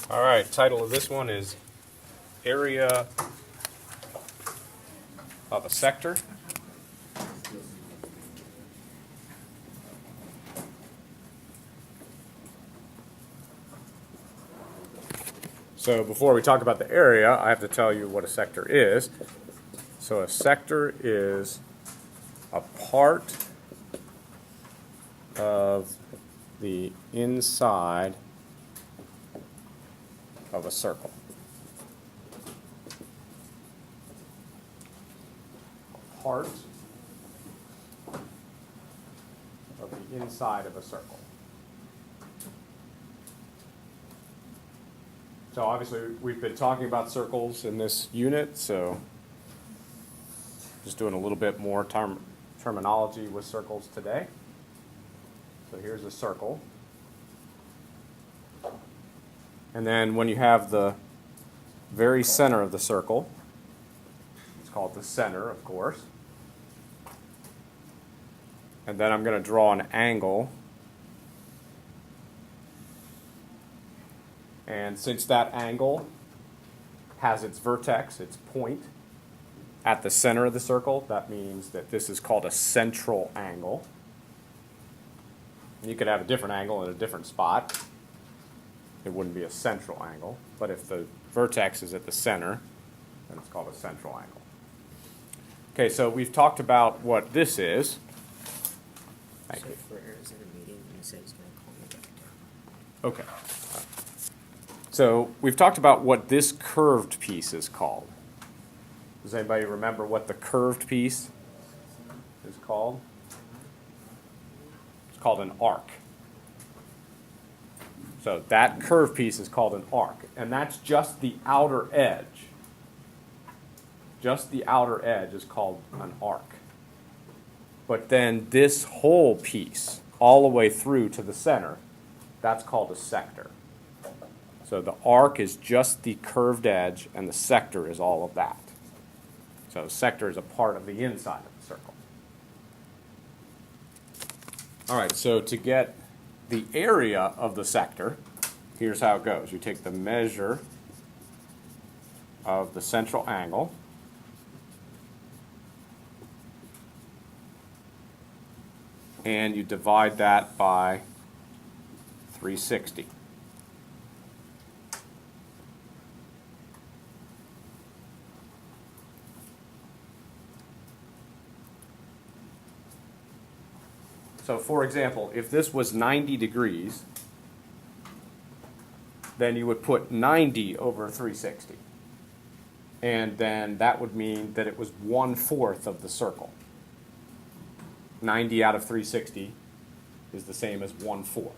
All right, title of this one is Area of a Sector. So before we talk about the area, I have to tell you what a sector is. So a sector is a part of the inside of a circle. A part of the inside of a circle. So obviously we've been talking about circles in this unit, so just doing a little bit more terminology with circles today. So here's a circle. And then when you have the very center of the circle, it's called the center, of course. And then I'm going to draw an angle. And since that angle has its vertex, its point, at the center of the circle, that means that this is called a central angle. You could have a different angle in a different spot. It wouldn't be a central angle. But if the vertex is at the center, then it's called a central angle. Okay, so we've talked about what this is. Thank you. For Aaron's in a meeting, he said he's going to call me back. Okay. So we've talked about what this curved piece is called. Does anybody remember what the curved piece is called? It's called an arc. So that curved piece is called an arc, and that's just the outer edge. Just the outer edge is called an arc. But then this whole piece, all the way through to the center, that's called a sector. So the arc is just the curved edge, and the sector is all of that. So sector is a part of the inside of the circle. All right, so to get the area of the sector, here's how it goes. You take the measure of the central angle, and you divide that by 360. So for example, if this was 90 degrees, then you would put 90 over 360. And then that would mean that it was 1/4 of the circle. 90 out of 360 is the same as 1/4.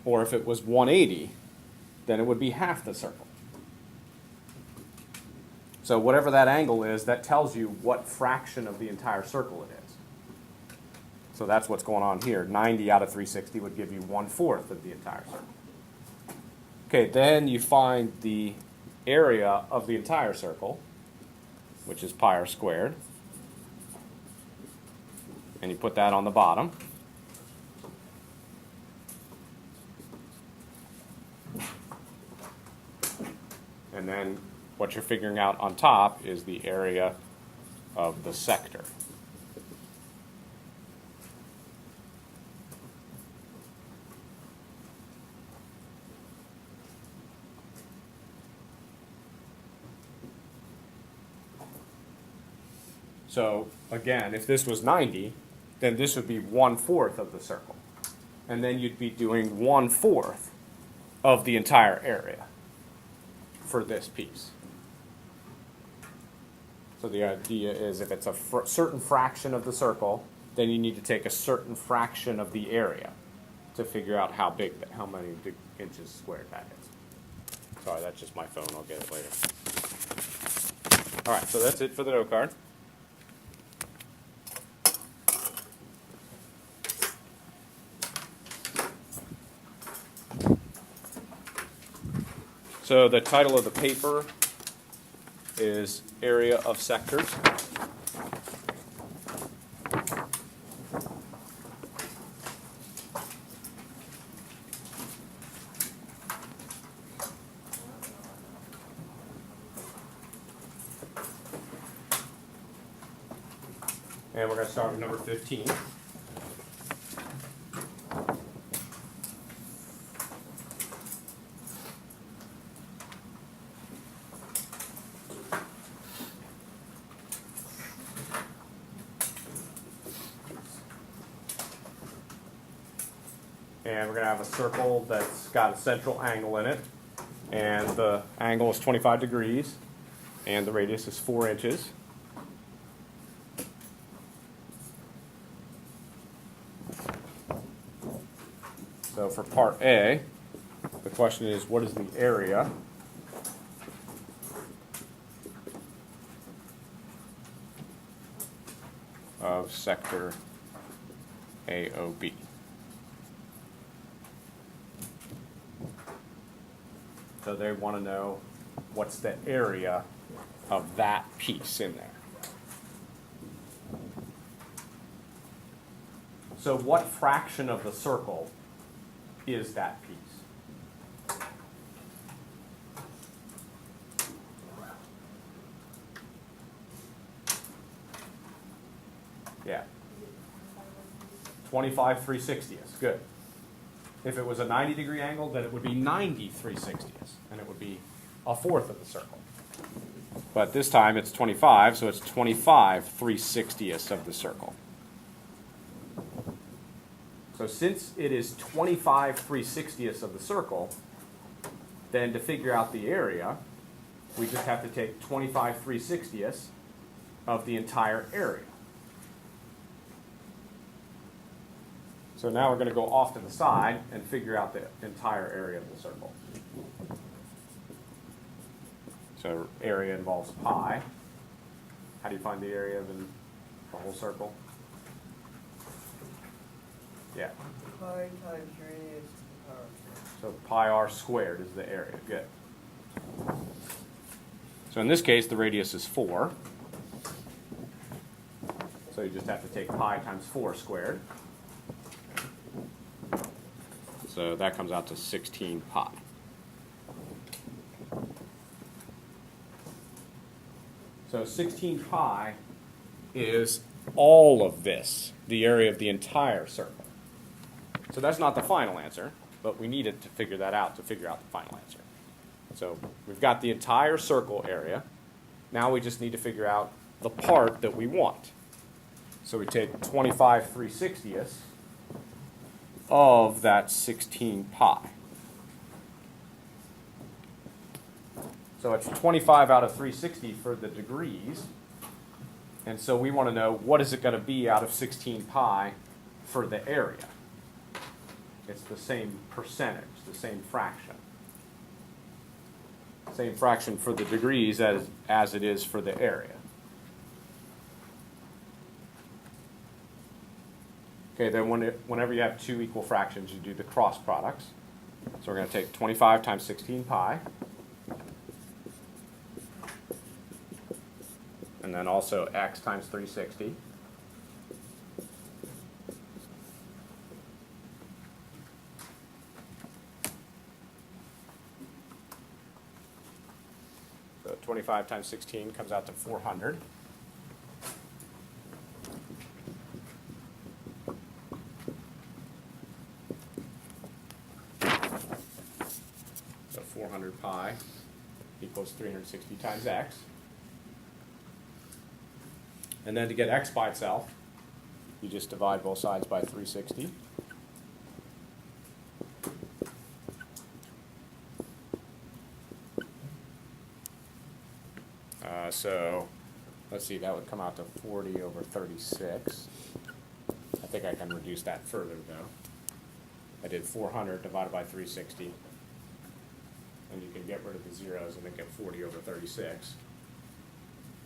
Or if it was 180, then it would be half the circle. So whatever that angle is, that tells you what fraction of the entire circle it is. So that's what's going on here. 90 out of 360 would give you 1/4 of the entire circle. Okay, then you find the area of the entire circle, which is pi r squared. And you put that on the bottom. And then what you're figuring out on top is the area of the sector. So again, if this was 90, then this would be 1/4 of the circle. And then you'd be doing 1/4 of the entire area for this piece. So the idea is if it's a certain fraction of the circle, then you need to take a certain fraction of the area to figure out how many inches squared that is. Sorry, that's just my phone. I'll get it later. All right, so that's it for the note card. So the title of the paper is Area of Sectors. And we're going to start with number 15. And we're going to have a circle that's got a central angle in it. And the angle is 25 degrees. And the radius is 4 inches. So for part A, the question is, what is the area of sector AOB? So they want to know what's the area of that piece in there. So what fraction of the circle is that piece? Yeah. 25 3/60ths. Good. If it was a 90-degree angle, then it would be 90 3/60ths, and it would be a fourth of the circle. But this time it's 25, so it's 25 3/60ths of the circle. So since it is 25 3/60ths of the circle, then to figure out the area, we just have to take 25 3/60ths of the entire area. So now we're going to go off to the side and figure out the entire area of the circle. So area involves pi. How do you find the area of the whole circle? Yeah. Pi times radius to the power of 2. So pi r squared is the area. Good. So in this case, the radius is 4. So you just have to take pi times 4 squared. So that comes out to 16 pi. So 16 pi is all of this, the area of the entire circle. So that's not the final answer, but we needed to figure that out to figure out the final answer. So we've got the entire circle area. Now we just need to figure out the part that we want. So we take 25 3/60ths of that 16 pi. So it's 25 out of 360 for the degrees. And so we want to know, what is it going to be out of 16 pi for the area? It's the same percentage, the same fraction. Same fraction for the degrees as it is for the area. Okay, then whenever you have two equal fractions, you do the cross products. So we're going to take 25 times 16 pi. And then also x times 360. So 25 times 16 comes out to 400. So 400 pi equals 360 times x. And then to get x by itself, you just divide both sides by 360. So let's see, that would come out to 40 over 36. I think I can reduce that further though. I did 400 divided by 360. And you can get rid of the zeros and then get 40 over 36.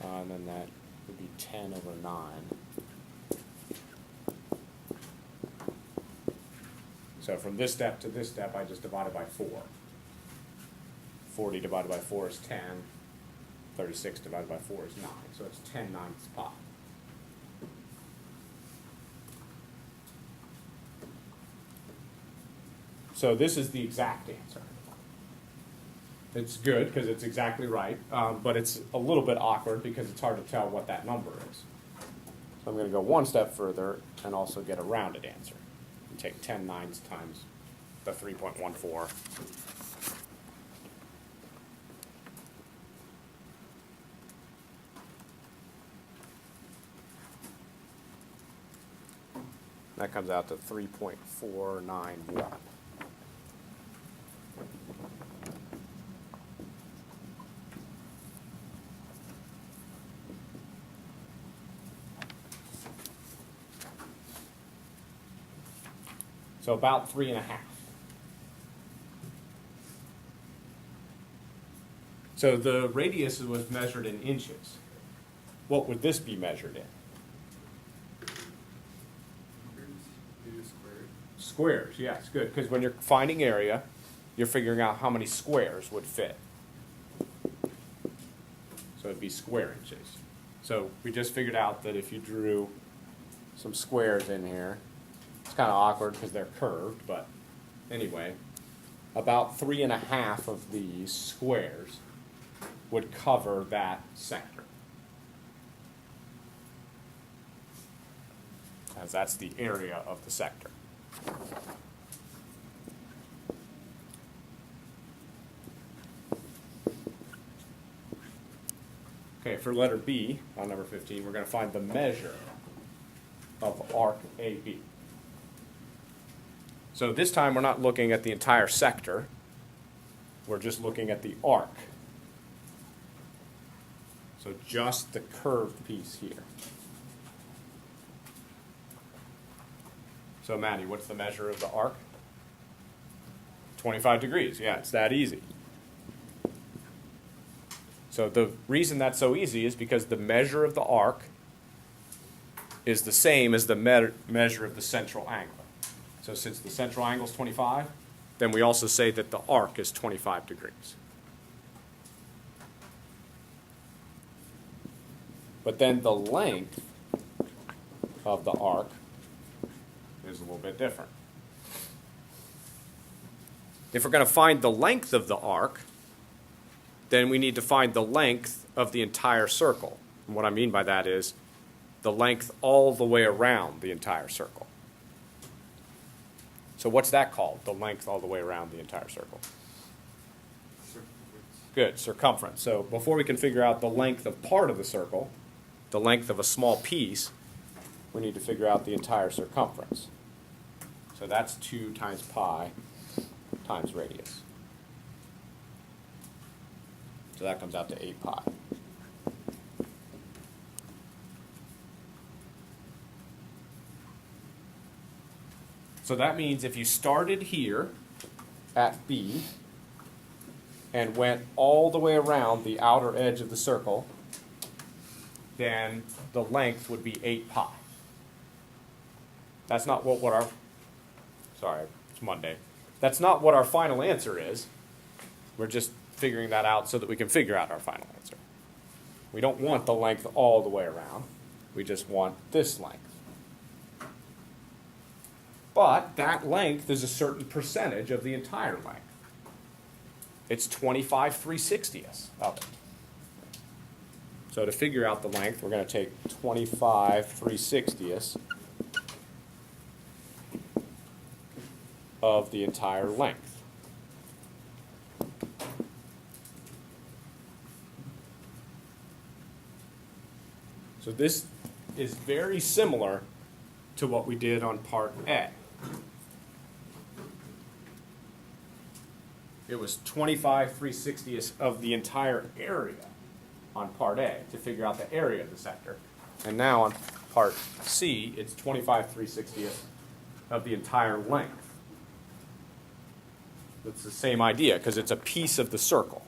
And then that would be 10 over 9. So from this step to this step, I just divided by 4. 40 divided by 4 is 10. 36 divided by 4 is 9. So it's 10 ninths pi. So this is the exact answer. It's good because it's exactly right, but it's a little bit awkward because it's hard to tell what that number is. So I'm going to go one step further and also get a rounded answer. And take 10/9 times the 3.14. That comes out to 3.491. So about 3.5. So the radius was measured in inches. What would this be measured in? Squares, yes, good. Because when you're finding area, you're figuring out how many squares would fit. So it'd be square inches. So we just figured out that if you drew some squares in here, it's kind of awkward because they're curved, but anyway, about 3.5 of these squares would cover that sector. As that's the area of the sector. Okay, for letter B on number 15, we're going to find the measure of arc AB. So this time we're not looking at the entire sector, we're just looking at the arc. So just the curved piece here. So Maddie, what's the measure of the arc? 25 degrees, yeah, it's that easy. So the reason that's so easy is because the measure of the arc is the same as the measure of the central angle. So since the central angle is 25, then we also say that the arc is 25 degrees. But then the length of the arc is a little bit different. If we're going to find the length of the arc, then we need to find the length of the entire circle. And what I mean by that is the length all the way around the entire circle. So what's that called, the length all the way around the entire circle? Good, circumference. So before we can figure out the length of part of the circle, the length of a small piece, we need to figure out the entire circumference. So that's 2 times pi times radius. So that comes out to 8 pi. So that means if you started here at B and went all the way around the outer edge of the circle, then the length would be 8 pi. That's not what our, sorry, it's Monday. That's not what our final answer is. We're just figuring that out so that we can figure out our final answer. We don't want the length all the way around. We just want this length. But that length is a certain percentage of the entire length. It's 25/360ths of it. So to figure out the length, we're going to take 25/360ths of the entire length. So this is very similar to what we did on part A. It was 25/360ths of the entire area on part A to figure out the area of the sector. And now on part C, it's 25/360ths of the entire length. It's the same idea because it's a piece of the circle.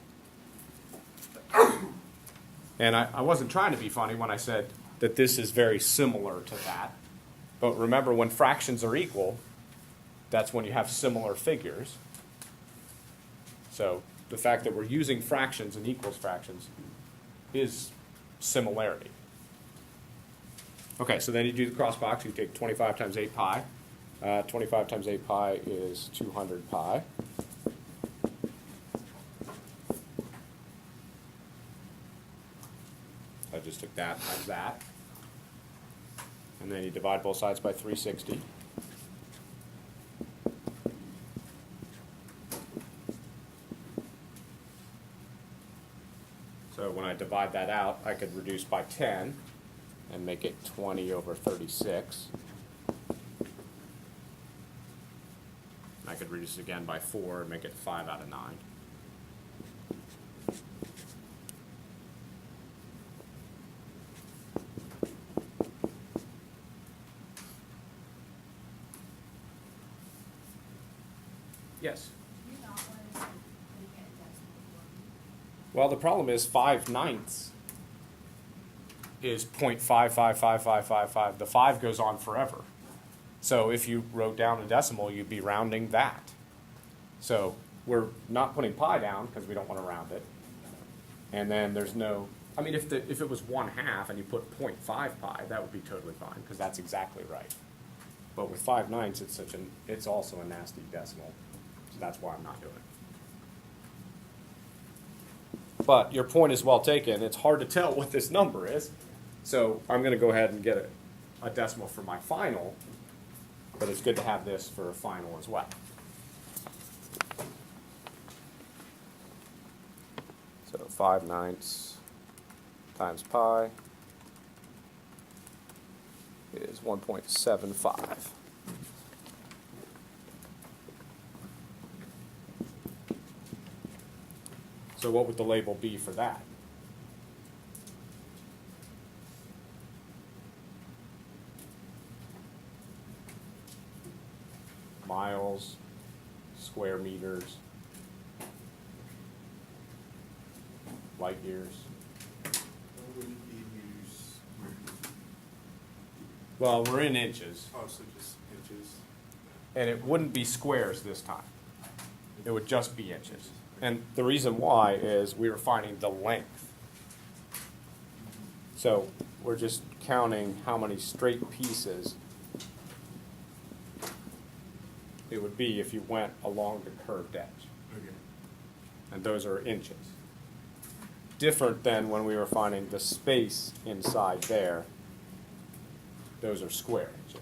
And I wasn't trying to be funny when I said that this is very similar to that. But remember, when fractions are equal, that's when you have similar figures. So the fact that we're using fractions and equals fractions is similarity. Okay, so then you do the cross box. You take 25 times 8 pi. 25 times 8 pi is 200 pi. I just took that times that. And then you divide both sides by 360. So when I divide that out, I could reduce by 10 and make it 20 over 36. I could reduce it again by 4 and make it 5 out of 9. Yes? Do you not want to make it a decimal form? Well, the problem is 5/9 is 0.555555. The 5 goes on forever. So if you wrote down a decimal, you'd be rounding that. So we're not putting pi down because we don't want to round it. And then there's no, I mean, if it was 1/2 and you put 0.5 pi, that would be totally fine because that's exactly right. But with 5/9, it's also a nasty decimal. So that's why I'm not doing it. But your point is well taken. It's hard to tell what this number is. So I'm going to go ahead and get a decimal for my final. But it's good to have this for a final as well. So 5/9 times pi is 1.75. So what would the label be for that? Miles, square meters, light years. What would it be used? Well, we're in inches, Also just inches. and it wouldn't be squares this time. It would just be inches. And the reason why is we were finding the length. So we're just counting how many straight pieces it would be if you went along the curved edge. Okay. And those are inches. Different than when we were finding the space inside there. Those are square inches.